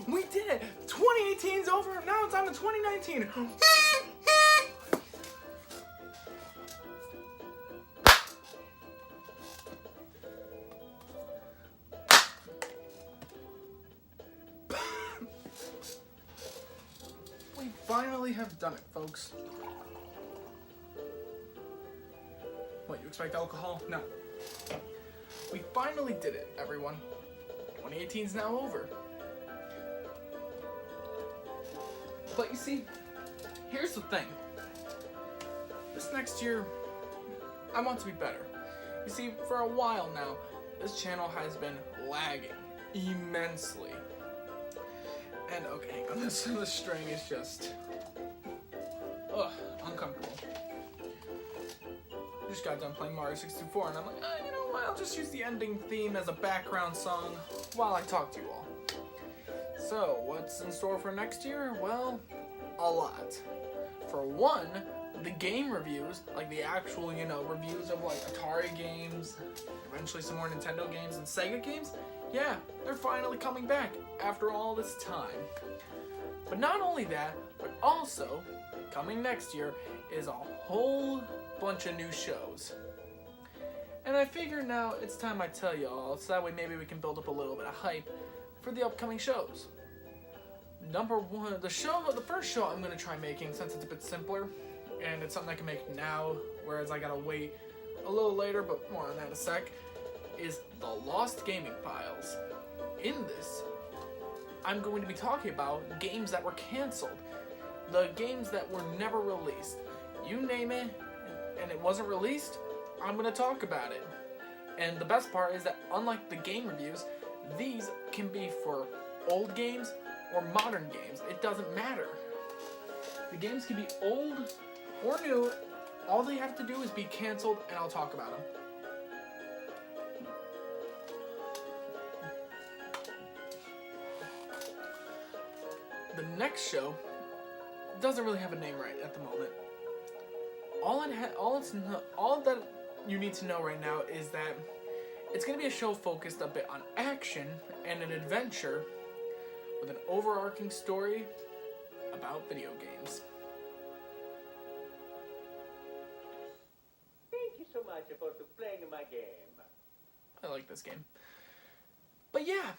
We did it! 2018's over, now it's on to 2019! We finally have done it, folks. What, you expect alcohol? No. We finally did it, everyone. 2018's now over. But you see, here's the thing. This next year, I want to be better. You see, for a while now, this channel has been lagging immensely. And okay, this string is just, uncomfortable. Just got done playing Mario 64, and I'm like, you know what? I'll just use the ending theme as a background song while I talk to you all. So, what's in store for next year? Well, a lot. For one, the game reviews, like the actual, reviews of like Atari games, eventually some more Nintendo games and Sega games, yeah, they're finally coming back after all this time. But not only that, but also, coming next year is a whole bunch of new shows. And I figure now it's time I tell y'all, so that way maybe we can build up a little bit of hype for the upcoming shows. Number one, the first show I'm going to try making, since it's a bit simpler, and it's something I can make now, whereas I gotta wait a little later, but more on that in a sec, is the Lost Gaming Files. In this, I'm going to be talking about games that were canceled, the games that were never released. You name it, and it wasn't released, I'm going to talk about it. And the best part is that unlike the game reviews, these can be for old games or modern games. It doesn't matter. The games can be old or new. All they have to do is be canceled, and I'll talk about them. The next show doesn't really have a name right at the moment. All that you need to know right now is that it's going to be a show focused a bit on action and an adventure with an overarching story about video games. Thank you so much for playing my game. I like this game. But yeah,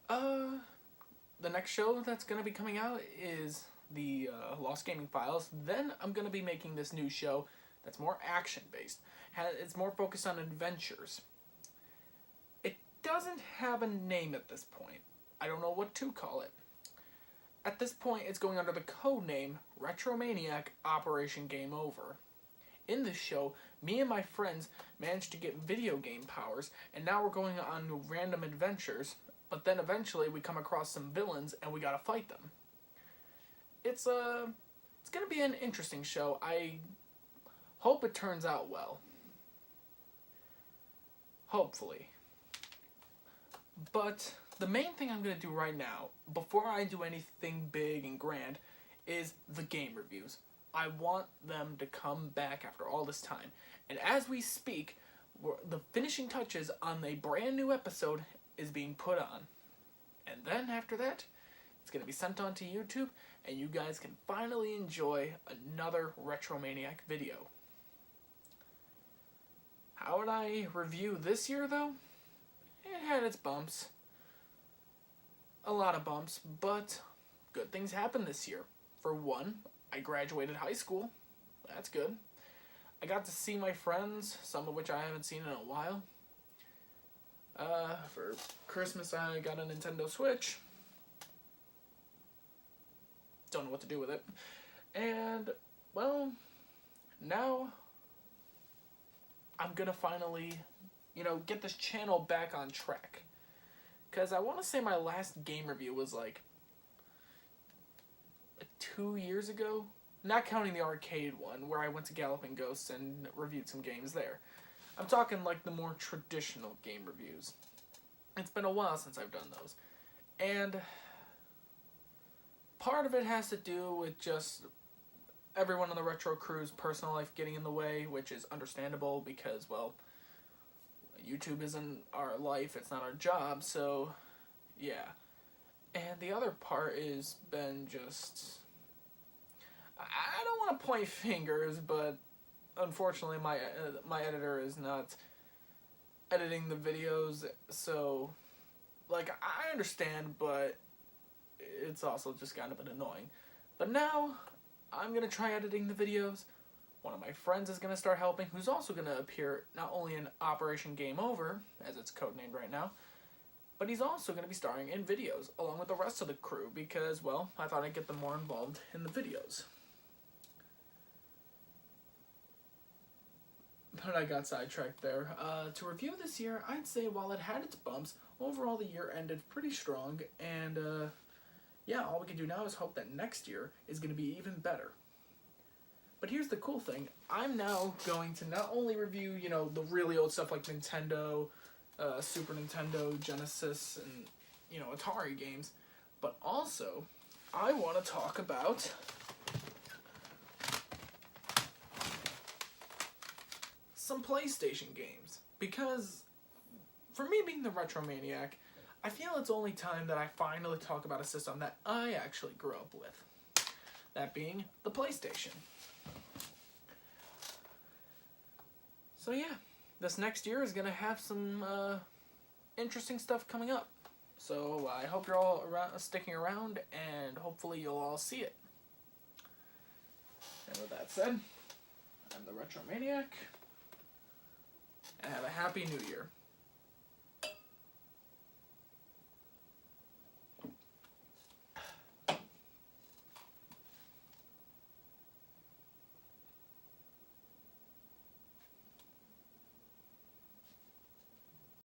the next show that's going to be coming out is the Lost Gaming Files. Then I'm going to be making this new show that's more action-based. It's more focused on adventures. It doesn't have a name at this point. I don't know what to call it. At this point, it's going under the code name Retromaniac Operation Game Over. In this show, me and my friends managed to get video game powers, and now we're going on random adventures, but then eventually we come across some villains and we gotta fight them. It's gonna be an interesting show. I hope it turns out well. Hopefully. But the main thing I'm going to do right now, before I do anything big and grand, is the game reviews. I want them to come back after all this time. And as we speak, the finishing touches on a brand new episode is being put on. And then after that, it's going to be sent on to YouTube, and you guys can finally enjoy another Retromaniac video. How would I review this year, though? It had its bumps. A lot of bumps, but good things happened this year. For one, I graduated high school. That's good. I got to see my friends, some of which I haven't seen in a while. For Christmas, I got a Nintendo Switch. Don't know what to do with it. And, well, now I'm gonna finally, get this channel back on track. Because I want to say my last game review was like 2 years ago. Not counting the arcade one, where I went to Galloping Ghosts and reviewed some games there. I'm talking like the more traditional game reviews. It's been a while since I've done those. And part of it has to do with just everyone on the Retro Crew's personal life getting in the way, which is understandable because, well, YouTube isn't our life, it's not our job, so yeah. And And the other part has been just... I don't want to point fingers, but unfortunately my editor is not editing the videos, so like I understand, but it's also just kind of an annoying. But now I'm gonna try editing the videos. One of my friends is gonna start helping, who's also gonna appear not only in Operation Game Over, as it's codenamed right now, but he's also gonna be starring in videos along with the rest of the crew because, well, I thought I'd get them more involved in the videos. But I got sidetracked there. To review this year, I'd say while it had its bumps, overall the year ended pretty strong, and yeah, all we can do now is hope that next year is going to be even better. But here's the cool thing. I'm now going to not only review, you know, the really old stuff like Nintendo, Super Nintendo, Genesis, and, you know, Atari games, but also I want to talk about some PlayStation games, because for me being the retro maniac, I feel it's only time that I finally talk about a system that I actually grew up with. That being the PlayStation. So yeah, this next year is going to have some interesting stuff coming up. So I hope you're all sticking around, and hopefully you'll all see it. And with that said, I'm the Retro Maniac. And have a happy new year.